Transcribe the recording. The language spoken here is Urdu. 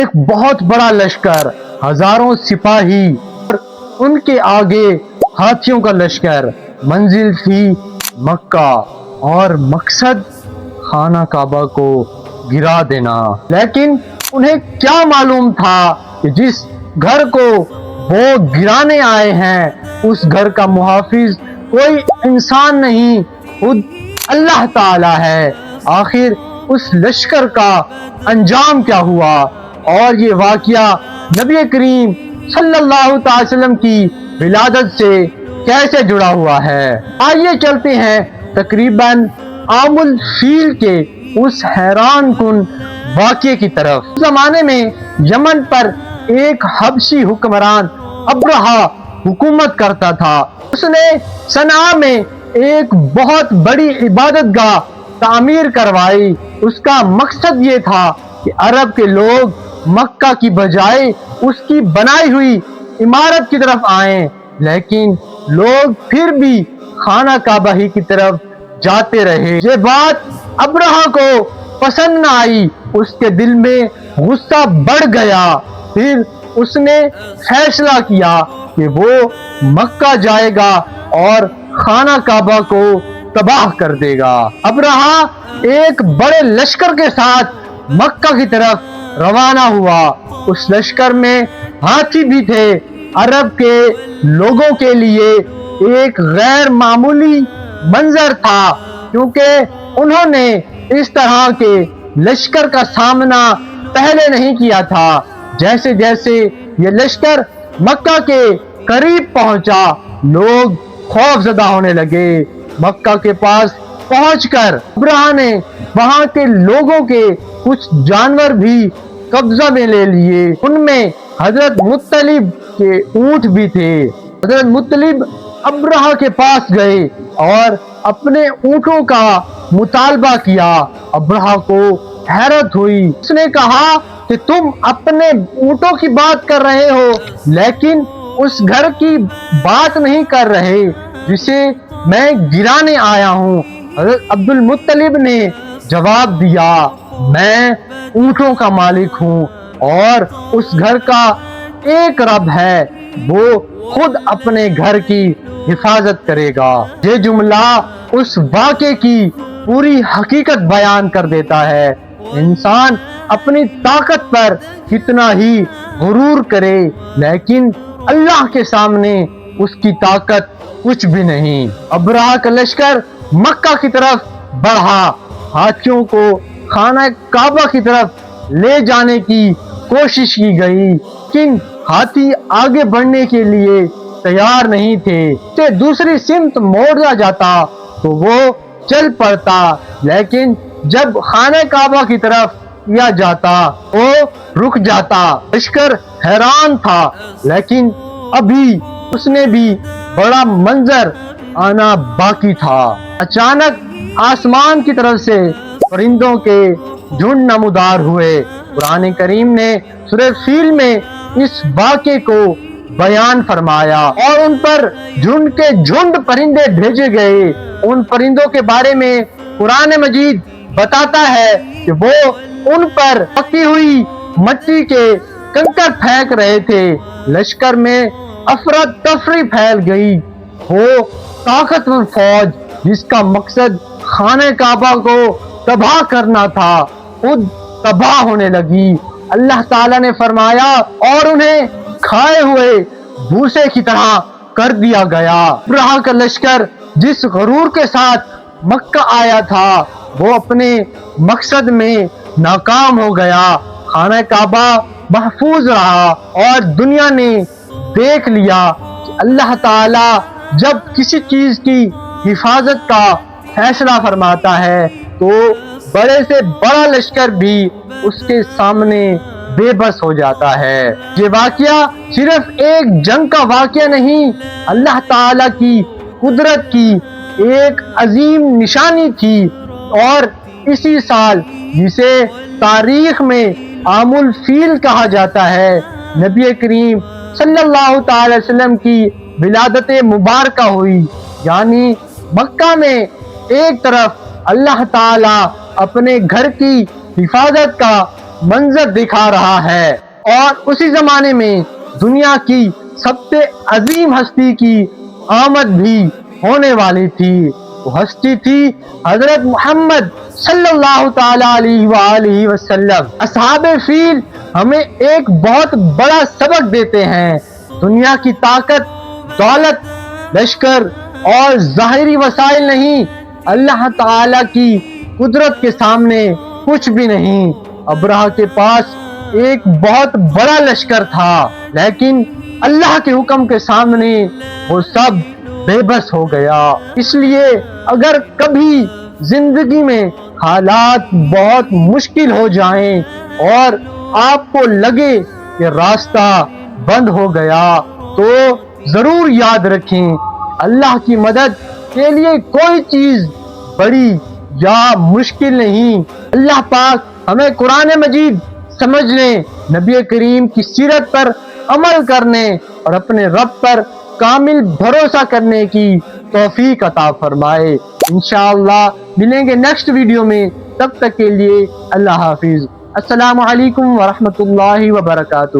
ایک بہت بڑا لشکر، ہزاروں سپاہی اور ان کے آگے ہاتھیوں کا لشکر، منزل تھی مکہ اور مقصد خانہ کعبہ کو گرا دینا۔ لیکن انہیں کیا معلوم تھا کہ جس گھر کو وہ گرانے آئے ہیں اس گھر کا محافظ کوئی انسان نہیں، خود اللہ تعالی ہے۔ آخر اس لشکر کا انجام کیا ہوا اور یہ واقعہ نبی کریم صلی اللہ علیہ وسلم کی ولادت سے کیسے جڑا ہوا ہے؟ آئیے چلتے ہیں تقریباً عام الفیل کے اس حیران کن واقعے کی طرف۔ اس زمانے میں یمن پر ایک حبشی حکمران ابرہہ حکومت کرتا تھا۔ اس نے صنعاء میں ایک بہت بڑی عبادت گاہ تعمیر کروائی۔ اس کا مقصد یہ تھا کہ عرب کے لوگ مکہ کی بجائے اس کی بنائی ہوئی عمارت کی طرف آئیں، لیکن لوگ پھر بھی خانہ کعبہ ہی کی طرف جاتے رہے۔ یہ بات ابرہہ کو پسند نہ آئی، اس کے دل میں غصہ بڑھ گیا۔ پھر اس نے فیصلہ کیا کہ وہ مکہ جائے گا اور خانہ کعبہ کو تباہ کر دے گا۔ ابرہہ ایک بڑے لشکر کے ساتھ مکہ کی طرف روانہ ہوا۔ اس لشکر میں ہاتھی بھی تھے۔ عرب کے لوگوں کے لیے ایک غیر معمولی منظر تھا، کیونکہ انہوں نے اس طرح کے لشکر کا سامنا پہلے نہیں کیا تھا۔ جیسے جیسے یہ لشکر مکہ کے قریب پہنچا، لوگ خوف زدہ ہونے لگے۔ مکہ کے پاس پہنچ کر ابرہہ نے وہاں کے لوگوں کے کچھ جانور بھی قبضہ میں لے لیے۔ ان میں حضرت مطلب کے اونٹ بھی تھے۔ حضرت مطلب ابرہہ کے پاس گئے اور اپنے اونٹوں کا مطالبہ کیا۔ ابرہہ کو حیرت ہوئی۔ اس نے کہا کہ تم اپنے اونٹوں کی بات کر رہے ہو لیکن اس گھر کی بات نہیں کر رہے جسے میں گرانے آیا ہوں۔ حضرت عبد المطلب نے جواب دیا، میں اونٹوں کا مالک ہوں اور اس گھر کا ایک رب ہے، وہ خود اپنے گھر کی حفاظت کرے گا۔ یہ جملہ اس واقعے کی پوری حقیقت بیان کر دیتا ہے۔ انسان اپنی طاقت پر کتنا ہی غرور کرے لیکن اللہ کے سامنے اس کی طاقت کچھ بھی نہیں۔ ابرہہ کا لشکر مکہ کی طرف بڑھا۔ ہاتھیوں کو خانہ کعبہ کی طرف لے جانے کی کوشش کی گئی لیکن ہاتھی آگے بڑھنے کے لیے تیار نہیں تھے۔ اسے دوسری سمت موڑا جاتا تو وہ چل پڑتا، لیکن جب خانہ کعبہ کی طرف کیا جاتا وہ رک جاتا۔ لشکر حیران تھا لیکن ابھی اس نے بھی بڑا منظر آنا باقی تھا۔ اچانک آسمان کی طرف سے پرندوں کے جھنڈ نمودار ہوئے۔ قرآن کریم نے سورہ فیل میں اس واقعے کو بیان فرمایا اور ان پر جھنڈ کے جھنڈ پرندے بھیجے گئے۔ ان پرندوں کے بارے میں قرآن مجید بتاتا ہے کہ وہ ان پر پکی ہوئی مٹی کے کنکر پھینک رہے تھے۔ لشکر میں افراتفری پھیل گئی۔ وہ طاقتور فوج جس کا مقصد خانہ کعبہ کو تباہ کرنا تھا خود تباہ ہونے لگی۔ اللہ تعالیٰ نے فرمایا اور انہیں کھائے ہوئے بھوسے کی طرح کر دیا گیا۔ ابرہہ کا لشکر جس غرور کے ساتھ مکہ آیا تھا وہ اپنے مقصد میں ناکام ہو گیا۔ خانہ کعبہ محفوظ رہا اور دنیا نے دیکھ لیا کہ اللہ تعالیٰ جب کسی چیز کی حفاظت کا فیصلہ فرماتا ہے تو بڑے سے بڑا لشکر بھی اس کے سامنے بے بس ہو جاتا ہے۔ یہ واقعہ صرف ایک جنگ کا واقعہ نہیں، اللہ تعالیٰ کی قدرت کی ایک عظیم نشانی تھی۔ اور اسی سال جسے تاریخ میں عام الفیل کہا جاتا ہے، نبی کریم صلی اللہ تعالی وسلم کی ولادت مبارکہ ہوئی۔ یعنی مکہ میں ایک طرف اللہ تعالی اپنے گھر کی حفاظت کا منظر دکھا رہا ہے، اور اسی زمانے میں دنیا کی سب سے عظیم ہستی کی آمد بھی ہونے والی تھی۔ وہ ہستی تھی حضرت محمد صلی اللہ تعالی علیہ وآلہ وسلم۔ اصحاب فیل ہمیں ایک بہت بڑا سبق دیتے ہیں۔ دنیا کی طاقت، دولت، لشکر اور ظاہری وسائل نہیں، اللہ تعالی کی قدرت کے سامنے کچھ بھی نہیں۔ ابرہہ کے پاس ایک بہت بڑا لشکر تھا، لیکن اللہ کے حکم کے سامنے وہ سب بے بس ہو گیا۔ اس لیے اگر کبھی زندگی میں حالات بہت مشکل ہو جائیں اور آپ کو لگے کہ راستہ بند ہو گیا، تو ضرور یاد رکھیں اللہ کی مدد کے لیے کوئی چیز بڑی یا مشکل نہیں۔ اللہ پاک ہمیں قرآن مجید سمجھنے، نبی کریم کی سیرت پر عمل کرنے اور اپنے رب پر کامل بھروسہ کرنے کی توفیق عطا فرمائے۔ انشاءاللہ ملیں گے نیکسٹ ویڈیو میں، تب تک کے لیے اللہ حافظ۔ السلام علیکم ورحمۃ اللہ وبرکاتہ۔